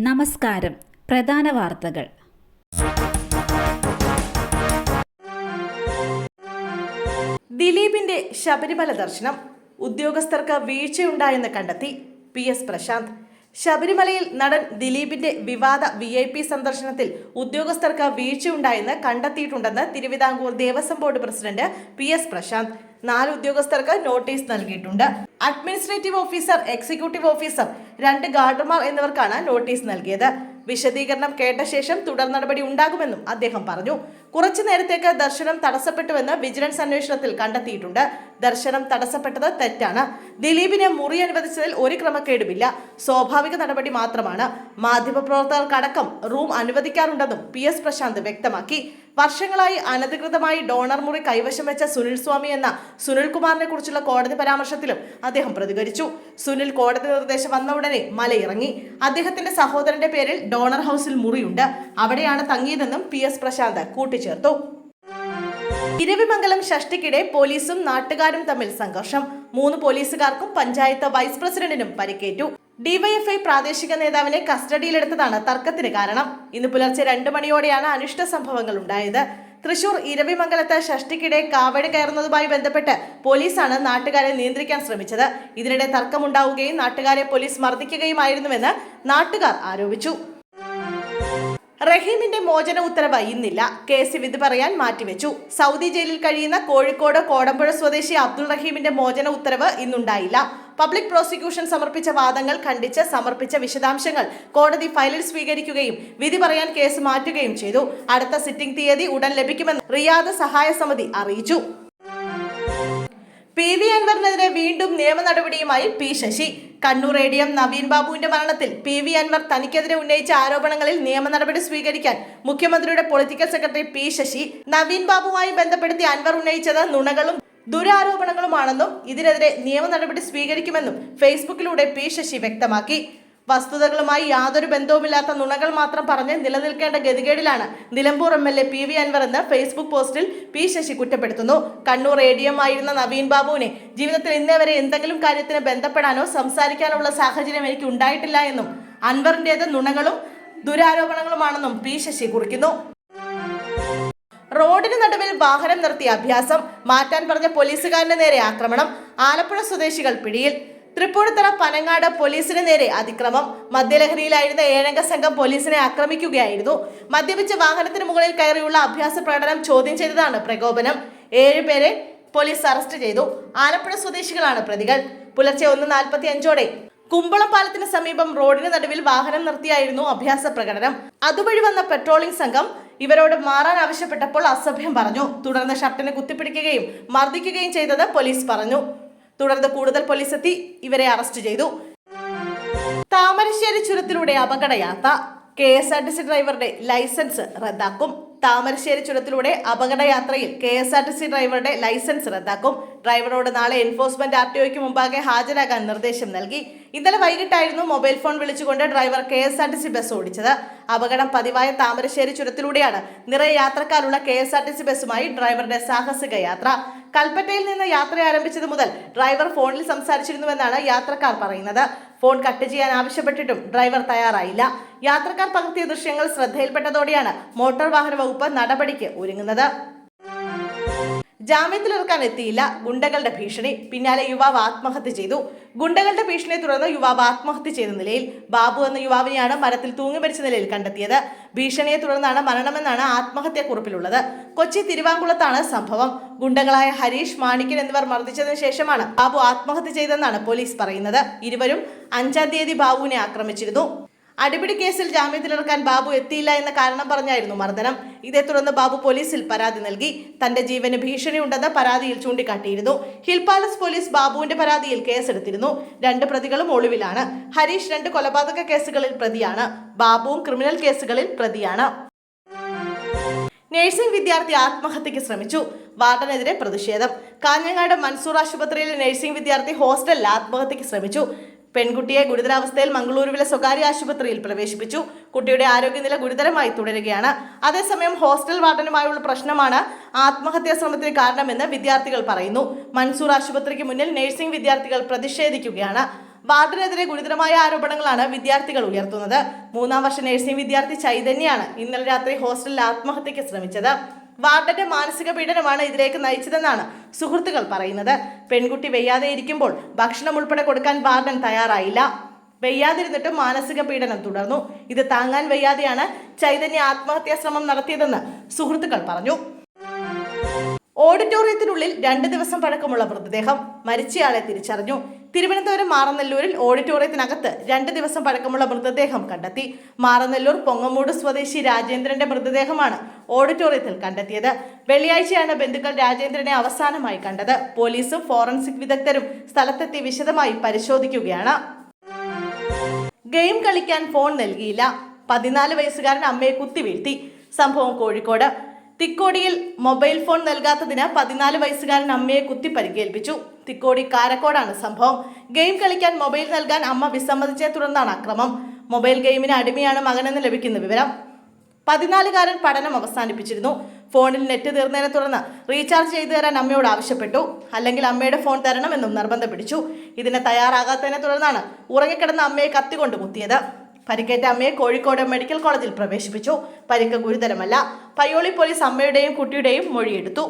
നമസ്കാരം. പ്രധാന വാർത്തകൾ. ദിലീപിന്റെ ശബരിമല ദർശനം ഉദ്യോഗസ്ഥർക്ക് വീഴ്ചയുണ്ടായെന്ന് കണ്ടെത്തി PS പ്രശാന്ത്. ശബരിമലയിൽ നടൻ ദിലീപിന്റെ വിവാദ VIP സന്ദർശനത്തിൽ ഉദ്യോഗസ്ഥർക്ക് വീഴ്ചയുണ്ടായെന്ന് കണ്ടെത്തിയിട്ടുണ്ടെന്ന് Thiruvithamkoor Devaswom board president PS Prashanth 4 ഉദ്യോഗസ്ഥർക്ക് നോട്ടീസ് നൽകിയിട്ടുണ്ട്. അഡ്മിനിസ്ട്രേറ്റീവ് ഓഫീസർ, എക്സിക്യൂട്ടീവ് ഓഫീസർ, 2 ഗാർഡർമാർ എന്നിവർക്കാണ് നോട്ടീസ് നൽകിയത്. വിശദീകരണം കേട്ട ശേഷം തുടർ നടപടി ഉണ്ടാകുമെന്നും അദ്ദേഹം പറഞ്ഞു. കുറച്ചു നേരത്തേക്ക് ദർശനം തടസ്സപ്പെട്ടുവെന്ന് വിജിലൻസ് അന്വേഷണത്തിൽ കണ്ടെത്തിയിട്ടുണ്ട്. ദർശനം തടസ്സപ്പെട്ടത് തെറ്റാണ്. ദിലീപിന് മുറി അനുവദിച്ചതിൽ ഒരു ക്രമക്കേടുമില്ല, സ്വാഭാവിക നടപടി മാത്രമാണ്. മാധ്യമപ്രവർത്തകർക്കടക്കം റൂം അനുവദിക്കാറുണ്ടെന്നും PS പ്രശാന്ത് വ്യക്തമാക്കി. വർഷങ്ങളായി അനധികൃതമായി ഡോണർ മുറി കൈവശം വെച്ച സുനിൽ സ്വാമി എന്ന സുനിൽകുമാറിനെ കുറിച്ചുള്ള കോടതി പരാമർശത്തിലും അദ്ദേഹം പ്രതികരിച്ചു. സുനിൽ കോടതി നിർദ്ദേശം വന്ന ഉടനെ മലയിറങ്ങി. അദ്ദേഹത്തിന്റെ സഹോദരന്റെ പേരിൽ ഡോണർ ഹൗസിൽ മുറിയുണ്ട്, അവിടെയാണ് തങ്ങിയതെന്നും PS പ്രശാന്ത് കൂട്ടിച്ചേർത്തു. ഇരവിമംഗലം ഷഷ്ടിക്കിടെ പോലീസും നാട്ടുകാരും തമ്മിൽ സംഘർഷം. 3 പോലീസുകാർക്കും പഞ്ചായത്ത് വൈസ് പ്രസിഡന്റിനും പരിക്കേറ്റു. DYFI പ്രാദേശിക നേതാവിനെ കസ്റ്റഡിയിലെടുത്തതാണ് തർക്കത്തിന് കാരണം. ഇന്ന് പുലർച്ചെ 2 മണിയോടെയാണ് അനിഷ്ട സംഭവങ്ങൾ ഉണ്ടായത്. തൃശൂർ ഇരവിമംഗലത്ത് ഷഷ്ടിക്കിടെ കാവടി കയറുന്നതുമായി ബന്ധപ്പെട്ട് പോലീസാണ് നാട്ടുകാരെ നിയന്ത്രിക്കാൻ ശ്രമിച്ചത്. ഇതിനിടെ തർക്കമുണ്ടാവുകയും നാട്ടുകാരെ പോലീസ് മർദ്ദിക്കുകയുമായിരുന്നുവെന്ന് നാട്ടുകാർ ആരോപിച്ചു. റഹീമിന്റെ മോചന ഉത്തരവ് ഇന്നില്ല. കേസ് വിധി പറയാൻ മാറ്റിവെച്ചു. സൗദി ജയിലിൽ കഴിയുന്ന കോഴിക്കോട് കോടമ്പുഴ സ്വദേശി അബ്ദുൾ റഹീമിന്റെ മോചന ഉത്തരവ് ഇന്നുണ്ടായില്ല. പബ്ലിക് പ്രോസിക്യൂഷൻ സമർപ്പിച്ച വാദങ്ങൾ ഖണ്ഡിച്ച് സമർപ്പിച്ച വിശദാംശങ്ങൾ കോടതി ഫയലിൽ സ്വീകരിക്കുകയും വിധി പറയാൻ കേസ് മാറ്റുകയും ചെയ്തു. അടുത്ത സിറ്റിംഗ് തീയതി ഉടൻ ലഭിക്കുമെന്ന് റിയാദ് സഹായ സമിതി അറിയിച്ചു. PV അൻവറിനെതിരെ വീണ്ടും നിയമ നടപടിയുമായി P ശശി. കണ്ണൂർ ADM നവീൻ ബാബുവിന്റെ മരണത്തിൽ PV അൻവർ തനിക്കെതിരെ ഉന്നയിച്ച ആരോപണങ്ങളിൽ നിയമ നടപടി സ്വീകരിക്കാൻ മുഖ്യമന്ത്രിയുടെ political secretary P Sasi Naveen ബാബുവുമായി ബന്ധപ്പെടുത്തി അൻവർ ഉന്നയിച്ചത് നുണകളും ദുരാരോപണങ്ങളുമാണെന്നും ഇതിനെതിരെ നിയമ നടപടി സ്വീകരിക്കുമെന്നും ഫേസ്ബുക്കിലൂടെ P ശശി വ്യക്തമാക്കി. വസ്തുതകളുമായി യാതൊരു ബന്ധവുമില്ലാത്ത നുണകൾ മാത്രം പറഞ്ഞ് നിലനിൽക്കേണ്ട ഗതികേടിലാണ് നിലമ്പൂർ MLA PV അൻവർ എന്ന് ഫേസ്ബുക്ക് പോസ്റ്റിൽ P ശശി കുറ്റപ്പെടുത്തുന്നു. കണ്ണൂർ ADM ആയിരുന്ന നവീൻ ബാബുവിനെ ജീവിതത്തിൽ ഇന്നേ വരെ എന്തെങ്കിലും കാര്യത്തിന് ബന്ധപ്പെടാനോ സംസാരിക്കാനുള്ള സാഹചര്യം എനിക്ക് ഉണ്ടായിട്ടില്ല എന്നും അൻവറിന്റേത് നുണകളും ദുരാരോപണങ്ങളുമാണെന്നും P ശശി കുറിക്കുന്നു. റോഡിന് നടുവിൽ വാഹനം നിർത്തി അഭ്യാസം മാറ്റാൻ പറഞ്ഞ പോലീസുകാരന് നേരെ ആക്രമണം. ആലപ്പുഴ സ്വദേശികൾ പിടിയിൽ. തൃപ്പൂണിത്തുറ പനങ്ങാട് പോലീസിന് നേരെ അതിക്രമം. മദ്യലഹരിയിലായിരുന്ന 7 സംഘം പോലീസിനെ ആക്രമിക്കുകയായിരുന്നു. മദ്യപിച്ച വാഹനത്തിന് മുകളിൽ കയറിയുള്ള അഭ്യാസ പ്രകടനം ചോദ്യം ചെയ്തതാണ് പ്രകോപനം. 7 പേരെ പോലീസ് അറസ്റ്റ് ചെയ്തു. ആലപ്പുഴ സ്വദേശികളാണ് പ്രതികൾ. പുലർച്ചെ 1:45 കുമ്പളം പാലത്തിന് സമീപം റോഡിന് നടുവിൽ വാഹനം നിർത്തിയായിരുന്നു അഭ്യാസ പ്രകടനം. അതുവഴി വന്ന പെട്രോളിംഗ് സംഘം ഇവരോട് മാറാൻ ആവശ്യപ്പെട്ടപ്പോൾ അസഭ്യം പറഞ്ഞു. തുടർന്ന് ഷർട്ടിനെ കുത്തിപ്പിടിക്കുകയും മർദ്ദിക്കുകയും ചെയ്തത് പോലീസ് പറഞ്ഞു. തുടർന്ന് കൂടുതൽ പോലീസ് എത്തി ഇവരെ അറസ്റ്റ് ചെയ്തു. താമരശ്ശേരി ചുരത്തിലൂടെ അപകടയാത്ര. KSRTC ഡ്രൈവറുടെ ലൈസൻസ് റദ്ദാക്കും. താമരശ്ശേരി ചുരത്തിലൂടെ അപകടയാത്രയിൽ KSRTC ഡ്രൈവറുടെ ലൈസൻസ് റദ്ദാക്കും. ഡ്രൈവറോട് നാളെ എൻഫോഴ്സ്മെന്റ് RTOയ്ക്ക് മുമ്പാകെ ഹാജരാകാൻ നിർദ്ദേശം നൽകി. ഇന്നലെ വൈകിട്ടായിരുന്നു മൊബൈൽ ഫോൺ വിളിച്ചുകൊണ്ട് ഡ്രൈവർ KSRTC ബസ് ഓടിച്ചത്. അപകടം പതിവായ താമരശ്ശേരി ചുരത്തിലൂടെയാണ് നിറയെ യാത്രക്കാരുള്ള KSRTC ബസ്സുമായി ഡ്രൈവറുടെ സാഹസിക യാത്ര. കൽപ്പറ്റയിൽ നിന്ന് യാത്ര ആരംഭിച്ചത് മുതൽ ഡ്രൈവർ ഫോണിൽ സംസാരിച്ചിരുന്നുവെന്നാണ് യാത്രക്കാർ പറയുന്നത്. ഫോൺ കട്ട് ചെയ്യാൻ ആവശ്യപ്പെട്ടിട്ടും ഡ്രൈവർ തയ്യാറായില്ല. യാത്രക്കാർ പകർത്തിയ ദൃശ്യങ്ങൾ ശ്രദ്ധയിൽപ്പെട്ടതോടെയാണ് മോട്ടോർ വാഹന വകുപ്പ് നടപടിക്ക് ഒരുങ്ങുന്നത്. ജാമ്യത്തിലിറക്കാൻ എത്തിയില്ല. ഗുണ്ടകളുടെ ഭീഷണി. പിന്നാലെ യുവാവ് ആത്മഹത്യ ചെയ്തു. ഗുണ്ടകളുടെ ഭീഷണിയെ തുടർന്ന് യുവാവ് ആത്മഹത്യ ചെയ്ത നിലയിൽ. ബാബു എന്ന യുവാവിനെയാണ് മരത്തിൽ തൂങ്ങി മരിച്ച നിലയിൽ കണ്ടെത്തിയത്. ഭീഷണിയെ തുടർന്നാണ് മരണമെന്നാണ് ആത്മഹത്യാക്കുറിപ്പിലുള്ളത്. കൊച്ചി തിരുവാങ്കുളത്താണ് സംഭവം. ഗുണ്ടകളായ ഹരീഷ്, മാണിക്കൻ എന്നിവർ മർദ്ദിച്ചതിനു ശേഷമാണ് ബാബു ആത്മഹത്യ ചെയ്തെന്നാണ് പോലീസ് പറയുന്നത്. ഇരുവരും 5-ാം തീയതി ബാബുവിനെ ആക്രമിച്ചിരുന്നു. അടിപിടി കേസിൽ ജാമ്യത്തിലിറക്കാൻ ബാബു എത്തിയില്ല എന്ന കാരണം പറഞ്ഞായിരുന്നു മർദ്ദനം. ഇതേ തുടർന്ന് ബാബു പോലീസിൽ പരാതി നൽകി. തന്റെ ജീവന് ഭീഷണിയുണ്ടെന്ന് പരാതിയിൽ ചൂണ്ടിക്കാട്ടിയിരുന്നു. ഹിൽ പാലസ് പോലീസ് ബാബുവിന്റെ പരാതിയിൽ കേസെടുത്തിരുന്നു. 2 പ്രതികളും ഒളിവിലാണ്. ഹരീഷ് 2 കൊലപാതക കേസുകളിൽ പ്രതിയാണ്. ബാബുവും ക്രിമിനൽ കേസുകളിൽ പ്രതിയാണ്. നഴ്സിംഗ് വിദ്യാർത്ഥി ആത്മഹത്യക്ക് ശ്രമിച്ചു. വാർഡനെതിരെ പ്രതിഷേധം. കാഞ്ഞങ്ങാട് മൻസൂർ ആശുപത്രിയിലെ നഴ്സിംഗ് വിദ്യാർത്ഥി ഹോസ്റ്റലിൽ ആത്മഹത്യക്ക് ശ്രമിച്ചു. പെൺകുട്ടിയെ ഗുരുതരാവസ്ഥയിൽ മംഗളൂരുവിലെ സ്വകാര്യ ആശുപത്രിയിൽ പ്രവേശിപ്പിച്ചു. കുട്ടിയുടെ ആരോഗ്യനില ഗുരുതരമായി തുടരുകയാണ്. അതേസമയം ഹോസ്റ്റൽ വാർഡനുമായുള്ള പ്രശ്നമാണ് ആത്മഹത്യാ ശ്രമത്തിന് കാരണമെന്ന് വിദ്യാർത്ഥികൾ പറയുന്നു. മൻസൂർ ആശുപത്രിക്ക് മുന്നിൽ നഴ്സിംഗ് വിദ്യാർത്ഥികൾ പ്രതിഷേധിക്കുകയാണ്. വാർഡനെതിരെ ഗുരുതരമായ ആരോപണങ്ങളാണ് വിദ്യാർത്ഥികൾ ഉയർത്തുന്നത്. 3ാം വർഷ നഴ്സിംഗ് വിദ്യാർത്ഥി ചൈതന്യയാണ് ഇന്നലെ രാത്രി ഹോസ്റ്റലിൽ ആത്മഹത്യക്ക് ശ്രമിച്ചത്. വാർഡന്റെ മാനസിക പീഡനമാണ് ഇതിലേക്ക് നയിച്ചതെന്നാണ് സുഹൃത്തുക്കൾ പറയുന്നത്. പെൺകുട്ടി വെയ്യാതെ ഇരിക്കുമ്പോൾ ഭക്ഷണം ഉൾപ്പെടെ കൊടുക്കാൻ വാർഡൻ തയ്യാറായില്ല. വെയ്യാതിരുന്നിട്ടും മാനസിക പീഡനം തുടർന്നു. ഇത് താങ്ങാൻ വയ്യാതെയാണ് ചൈതന്യ ആത്മഹത്യാ ശ്രമം നടത്തിയതെന്ന് സുഹൃത്തുക്കൾ പറഞ്ഞു. ഓഡിറ്റോറിയത്തിനുള്ളിൽ 2 ദിവസം പഴക്കമുള്ള മൃതദേഹം. മരിച്ചയാളെ തിരിച്ചറിഞ്ഞു. തിരുവനന്തപുരം മാറനല്ലൂരിൽ ഓഡിറ്റോറിയത്തിനകത്ത് 2 ദിവസം പഴക്കമുള്ള മൃതദേഹം കണ്ടെത്തി. മാറനല്ലൂർ പൊങ്ങമൂട് സ്വദേശി രാജേന്ദ്രന്റെ മൃതദേഹമാണ് ഓഡിറ്റോറിയത്തിൽ കണ്ടെത്തിയത്. വെള്ളിയാഴ്ചയാണ് ബന്ധുക്കൾ രാജേന്ദ്രനെ അവസാനമായി കണ്ടത്. പോലീസും ഫോറൻസിക് വിദഗ്ധരും സ്ഥലത്തെത്തി വിശദമായി പരിശോധിക്കുകയാണ്. ഗെയിം കളിക്കാൻ ഫോൺ നൽകിയില്ല. 14 വയസ്സുകാരൻ അമ്മയെ കുത്തിവീഴ്ത്തി. സംഭവം കോഴിക്കോട് തിക്കോടിയിൽ മൊബൈൽ ഫോൺ നൽകാത്തതിന് 14 വയസ്സുകാരൻ അമ്മയെ കുത്തി പരിക്കേൽപ്പിച്ചു. തിക്കോടി കാരക്കോടാണ് സംഭവം. ഗെയിം കളിക്കാൻ മൊബൈൽ നൽകാൻ അമ്മ വിസമ്മതിച്ചെ തുടർന്നാണ് അക്രമം. മൊബൈൽ ഗെയിമിന് അടിമയാണ് മകനെന്ന് ലഭിക്കുന്ന വിവരം. 14-കാരൻ പഠനം അവസാനിപ്പിച്ചിരുന്നു. ഫോണിൽ നെറ്റ് തീർന്നതിനെ തുടർന്ന് റീചാർജ് ചെയ്തു തരാൻ അമ്മയോട് ആവശ്യപ്പെട്ടു. അല്ലെങ്കിൽ അമ്മയുടെ ഫോൺ തരണമെന്നും നിർബന്ധം പിടിച്ചു. ഇതിന് തയ്യാറാകാത്തതിനെ തുടർന്നാണ് ഉറങ്ങിക്കിടന്ന അമ്മയെ കത്തികൊണ്ട് കുത്തിയത്. പരിക്കേറ്റ അമ്മയെ കോഴിക്കോട് മെഡിക്കൽ കോളേജിൽ പ്രവേശിപ്പിച്ചു. പരിക്ക് ഗുരുതരമല്ല. പയ്യോളി പോലീസ് അമ്മയുടെയും കുട്ടിയുടെയും മൊഴിയെടുത്തു.